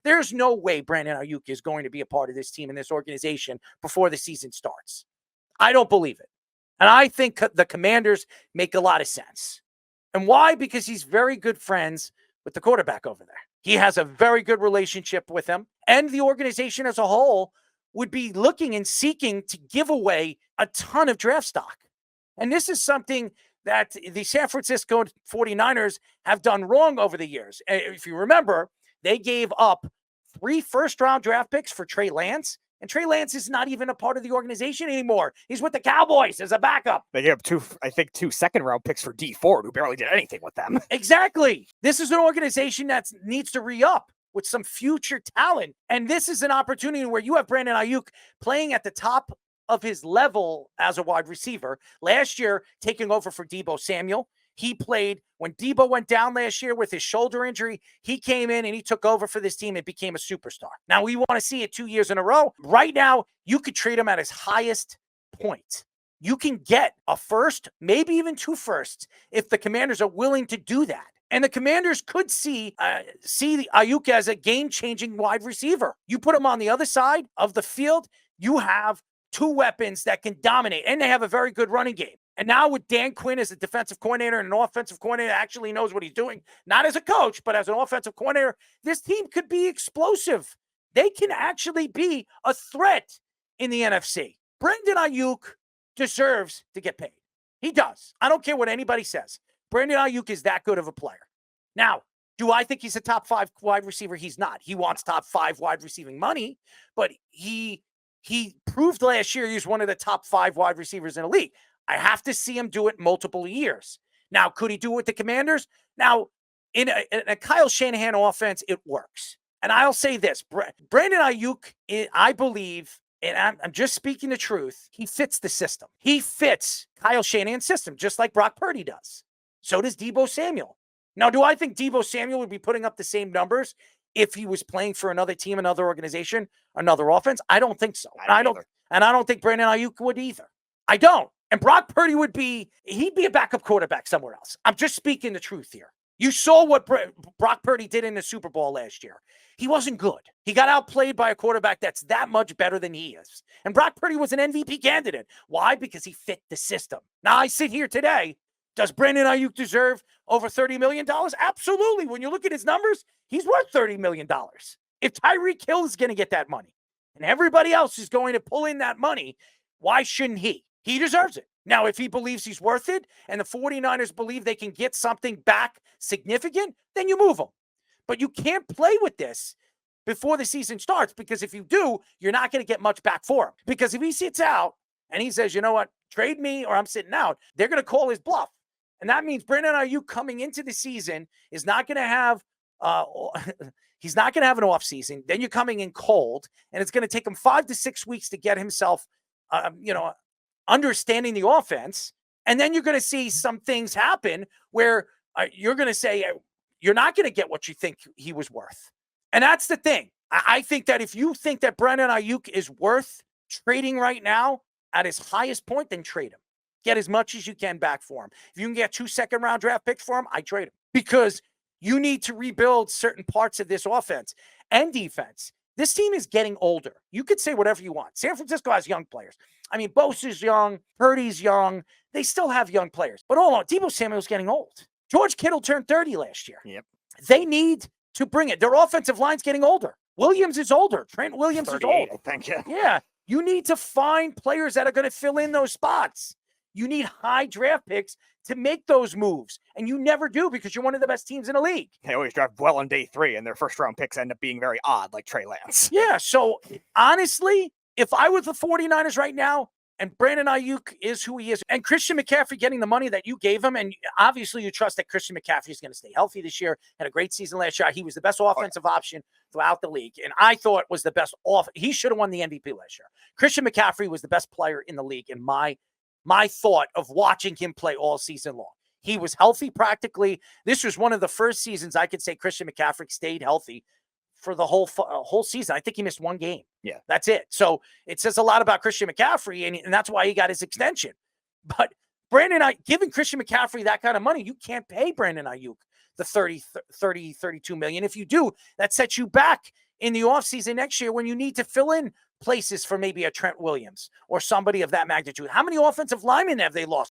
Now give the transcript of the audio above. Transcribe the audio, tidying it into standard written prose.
There's no way Brandon Aiyuk is going to be a part of this team and this organization before the season starts. I don't believe it. And I think the Commanders make a lot of sense. And why? Because he's very good friends with the quarterback over there. He has a very good relationship with him. And the organization as a whole would be looking and seeking to give away a ton of draft stock. And this is something that the San Francisco 49ers have done wrong over the years. If you remember, they gave up 3 first-round draft picks for Trey Lance. And Trey Lance is not even a part of the organization anymore. He's with the Cowboys as a backup. They gave up 2 second-round picks for D Ford, who barely did anything with them. Exactly. This is an organization that needs to re-up with some future talent. And this is an opportunity where you have Brandon Aiyuk playing at the top of his level as a wide receiver. Last year, taking over for Deebo Samuel. He played when Deebo went down last year with his shoulder injury. He came in and he took over for this team and became a superstar. Now, we want to see it 2 years in a row. Right now, you could trade him at his highest point. You can get a first, maybe even 2 firsts, if the Commanders are willing to do that. And the Commanders could see the Aiyuk as a game-changing wide receiver. You put him on the other side of the field, you have 2 weapons that can dominate, and they have a very good running game. And now with Dan Quinn as a defensive coordinator and an offensive coordinator that actually knows what he's doing, not as a coach, but as an offensive coordinator, this team could be explosive. They can actually be a threat in the NFC. Brandon Aiyuk deserves to get paid. He does. I don't care what anybody says. Brandon Aiyuk is that good of a player. Now, do I think he's a top 5 wide receiver? He's not. He wants top 5 wide receiving money, but he proved last year he's one of the top 5 wide receivers in the league. I have to see him do it multiple years. Now, could he do it with the Commanders? Now, in a Kyle Shanahan offense, it works. And I'll say this, Brandon Aiyuk, I believe, and I'm just speaking the truth, he fits the system. He fits Kyle Shanahan's system, just like Brock Purdy does. So does Deebo Samuel. Now, do I think Deebo Samuel would be putting up the same numbers if he was playing for another team, another organization, another offense? I don't think so. I don't think Brandon Aiyuk would either. I don't. And Brock Purdy he'd be a backup quarterback somewhere else. I'm just speaking the truth here. You saw what Brock Purdy did in the Super Bowl last year. He wasn't good. He got outplayed by a quarterback that's that much better than he is. And Brock Purdy was an MVP candidate. Why? Because he fit the system. Now, I sit here today. Does Brandon Aiyuk deserve over $30 million? Absolutely. When you look at his numbers, he's worth $30 million. If Tyreek Hill is going to get that money and everybody else is going to pull in that money, why shouldn't he? He deserves it. Now, if he believes he's worth it and the 49ers believe they can get something back significant, then you move him. But you can't play with this before the season starts, because if you do, you're not going to get much back for him. Because if he sits out and he says, you know what, trade me or I'm sitting out, they're going to call his bluff. And that means Brandon Aiyuk coming into the season is not going to have he's not going to have an off season. Then you're coming in cold, and it's going to take him 5 to 6 weeks to get himself understanding the offense. And then you're going to see some things happen where you're going to say you're not going to get what you think he was worth. And that's the thing. I think that if you think that Brandon Aiyuk is worth trading right now at his highest point, then trade him. Get as much as you can back for him. If you can get 2 second-round draft picks for him, I trade him. Because you need to rebuild certain parts of this offense and defense. This team is getting older. You could say whatever you want. San Francisco has young players. I mean, Bosa's young. Purdy's young. They still have young players. But hold on, Deebo Samuel's getting old. George Kittle turned 30 last year. Yep. They need to bring it. Their offensive line's getting older. Williams is older. Trent Williams is old. I think, yeah. Yeah. You need to find players that are going to fill in those spots. You need high draft picks to make those moves. And you never do, because you're one of the best teams in the league. They always draft well on day 3, and their first-round picks end up being very odd, like Trey Lance. Yeah, so honestly, if I was the 49ers right now, and Brandon Aiyuk is who he is, and Christian McCaffrey getting the money that you gave him, and obviously you trust that Christian McCaffrey is going to stay healthy this year, had a great season last year. He was the best offensive option throughout the league, and I thought was the best he should have won the MVP last year. Christian McCaffrey was the best player in the league in my thought of watching him play all season long. He was healthy practically. This was one of the first seasons I could say Christian McCaffrey stayed healthy for the whole season. I think he missed 1 game. Yeah. That's it. So it says a lot about Christian McCaffrey, and that's why he got his extension. But giving Christian McCaffrey that kind of money, you can't pay Brandon Aiyuk the 32 million. If you do, that sets you back in the offseason next year when you need to fill in places for maybe a Trent Williams or somebody of that magnitude? How many offensive linemen have they lost?